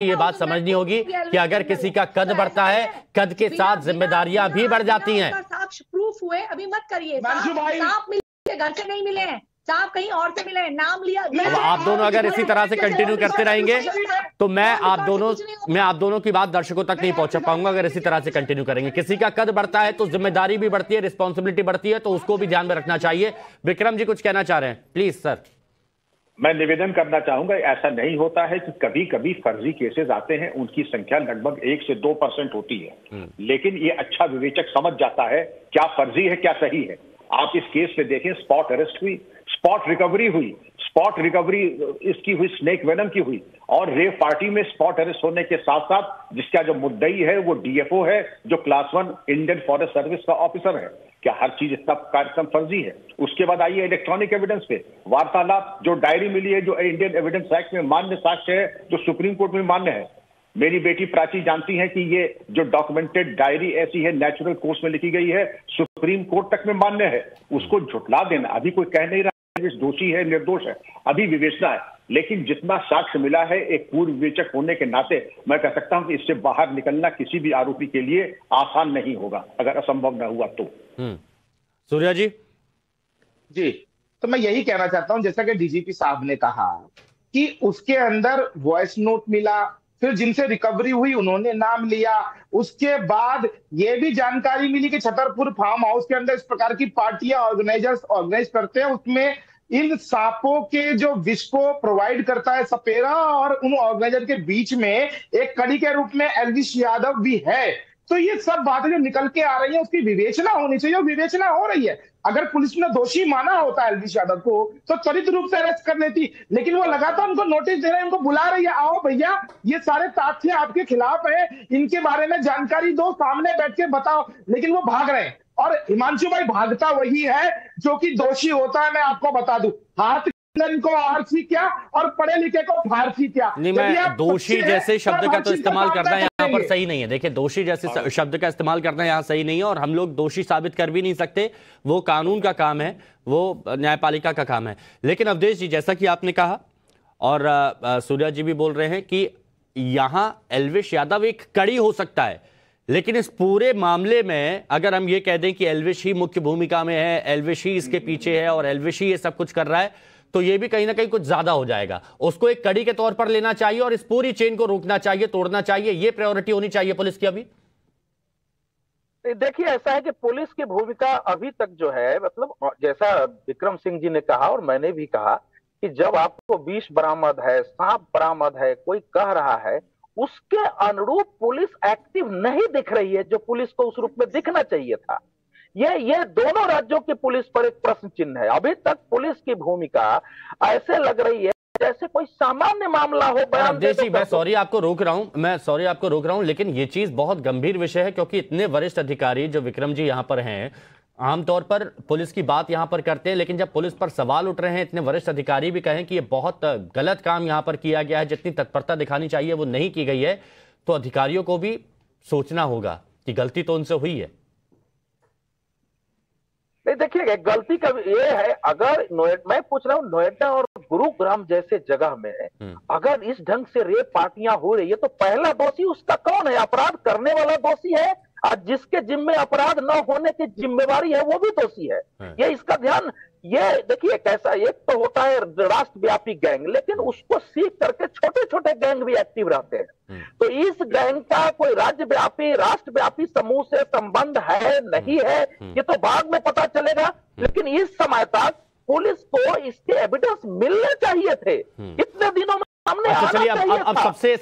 ये बात समझनी होगी कि अगर किसी का कद बढ़ता है, कद के साथ जिम्मेदारियां भी बढ़ जाती हैं। साक्ष्य प्रूफ हुए अभी मत करिए। सांप मिले घर से नहीं मिले हैं, सांप कहीं और से मिले हैं, नाम लिया। अब आप दोनों अगर इसी तरह से कंटिन्यू करते रहेंगे तो मैं आप दोनों की बात दर्शकों तक नहीं पहुंचा पाऊंगा। अगर इसी तरह से कंटिन्यू करेंगे, किसी का कद बढ़ता है तो जिम्मेदारी भी बढ़ती है, रिस्पॉन्सिबिलिटी बढ़ती है, तो उसको भी ध्यान में रखना चाहिए। विक्रम जी कुछ कहना चाह रहे हैं, प्लीज सर। मैं निवेदन करना चाहूंगा, ऐसा नहीं होता है कि कभी कभी फर्जी केसेस आते हैं, उनकी संख्या लगभग 1 से 2% होती है, लेकिन ये अच्छा विवेचक समझ जाता है क्या फर्जी है क्या सही है। आप इस केस पे देखें, स्पॉट अरेस्ट हुई, स्पॉट रिकवरी हुई, स्पॉट रिकवरी इसकी हुई, स्नेक वेनम की हुई, और रेव पार्टी में स्पॉट अरेस्ट होने के साथ साथ जिसका जो मुद्दई है वो डीएफओ है, जो क्लास 1 इंडियन फॉरेस्ट सर्विस का ऑफिसर है। क्या हर चीज इतना कार्यक्रम फर्जी है? उसके बाद आइए इलेक्ट्रॉनिक एविडेंस पे, वार्तालाप, जो डायरी मिली है, जो इंडियन एविडेंस एक्ट में मान्य साक्ष्य है, जो सुप्रीम कोर्ट में मान्य है। मेरी बेटी प्राची जानती है कि ये जो डॉक्यूमेंटेड डायरी ऐसी है, नेचुरल कोर्स में लिखी गई है, सुप्रीम कोर्ट तक में मान्य है। उसको झुठला देना, अभी कोई कह नहीं रहा दोषी है निर्दोष है, अभी विवेचना है, लेकिन जितना साक्ष्य मिला है, एक पूर्व विवेचक होने के नाते मैं कह सकता हूं कि इससे बाहर निकलना किसी भी आरोपी के लिए आसान नहीं होगा, अगर असंभव न हुआ तो। सूर्या जी। जी, तो मैं यही कहना चाहता हूं, जैसा कि डीजीपी साहब ने कहा कि उसके अंदर वॉइस नोट मिला, फिर जिनसे रिकवरी हुई उन्होंने नाम लिया, उसके बाद यह भी जानकारी मिली कि छतरपुर फार्म हाउस के अंदर इस प्रकार की पार्टियां ऑर्गेनाइज करते हैं, उसमें इन सांपों के जो विष को प्रोवाइड करता है सपेरा, और उन ऑर्गेनाइजर के बीच में एक कड़ी के रूप में एल्विश यादव भी है। तो ये सब बातें जो निकल के आ रही है उसकी विवेचना होनी चाहिए, और विवेचना हो रही है। अगर पुलिस ने दोषी माना होता है एल्विश यादव को तो त्वरित रूप से अरेस्ट कर लेती, लेकिन वो लगातार उनको नोटिस दे रहे हैं, उनको बुला रही है, आओ भैया ये सारे तथ्य आपके खिलाफ है, इनके बारे में जानकारी दो, सामने बैठ के बताओ, लेकिन वो भाग रहे हैं। और हिमांशु भाई, भागता वही है जो कि दोषी होता है। मैं आपको बता दूं, हाथ को आरसी क्या और पढ़े लिखे को फारसी क्या। नहीं, मैं दोषी जैसे शब्द का तो इस्तेमाल करना यहाँ पर सही नहीं है। देखिए, दोषी जैसे शब्द का इस्तेमाल करना यहाँ सही नहीं है, और हम लोग दोषी साबित कर भी नहीं सकते, वो कानून का काम है, वो न्यायपालिका का काम है। लेकिन अवधेश जी, जैसा कि आपने कहा और सूर्या जी भी बोल रहे हैं कि यहाँ एल्विश यादव एक कड़ी हो सकता है, लेकिन इस पूरे मामले में अगर हम ये कह दें कि एल्विश ही मुख्य भूमिका में है, एल्विश ही इसके पीछे है और एल्विश ही ये सब कुछ कर रहा है, तो ये भी कहीं ना कहीं कुछ ज्यादा हो जाएगा। उसको एक कड़ी के तौर पर लेना चाहिए और इस पूरी चेन को रोकना चाहिए, तोड़ना चाहिए। ये प्रायोरिटी होनी चाहिए पुलिस की अभी। देखिए, ऐसा है कि पुलिस की भूमिका अभी तक जो है, मतलब जैसा विक्रम सिंह जी ने कहा और मैंने भी कहा कि जब आपको विष बरामद है, सांप बरामद है, कोई कह रहा है, उसके अनुरूप पुलिस एक्टिव नहीं दिख रही है, जो पुलिस को उस रूप में दिखना चाहिए था। ये दोनों राज्यों की पुलिस पर एक प्रश्न चिन्ह है। अभी तक पुलिस की भूमिका ऐसे लग रही है जैसे कोई सामान्य मामला हो। मैं सॉरी आपको रोक रहा हूं, लेकिन ये चीज बहुत गंभीर विषय है, क्योंकि इतने वरिष्ठ अधिकारी जो विक्रम जी यहां पर हैं, आमतौर पर पुलिस की बात यहां पर करते हैं, लेकिन जब पुलिस पर सवाल उठ रहे हैं, इतने वरिष्ठ अधिकारी भी कहें कि ये बहुत गलत काम यहां पर किया गया है, जितनी तत्परता दिखानी चाहिए वो नहीं की गई है, तो अधिकारियों को भी सोचना होगा कि गलती तो उनसे हुई है। नहीं, देखिए, गलती का ये है, अगर मैं पूछ रहा हूँ, नोएडा और गुरुग्राम जैसे जगह में अगर इस ढंग से रेप पार्टियां हो रही है, तो पहला दोषी उसका कौन है? अपराध करने वाला दोषी है, और जिसके जिम्मे अपराध न होने की जिम्मेवारी है वो भी दोषी है। ये इसका ध्यान, ये देखिए कैसा, एक तो होता है राष्ट्रव्यापी गैंग, लेकिन उसको सीख करके छोटे छोटे गैंग भी एक्टिव रहते हैं। तो इस गैंग का कोई राज्यव्यापी राष्ट्रव्यापी समूह से संबंध है नहीं है, ये तो बाद में पता चलेगा, लेकिन इस समय तक पुलिस को इसके एविडेंस मिलने चाहिए थे, कितने दिनों में सामने आना चाहिए था। अब सबसे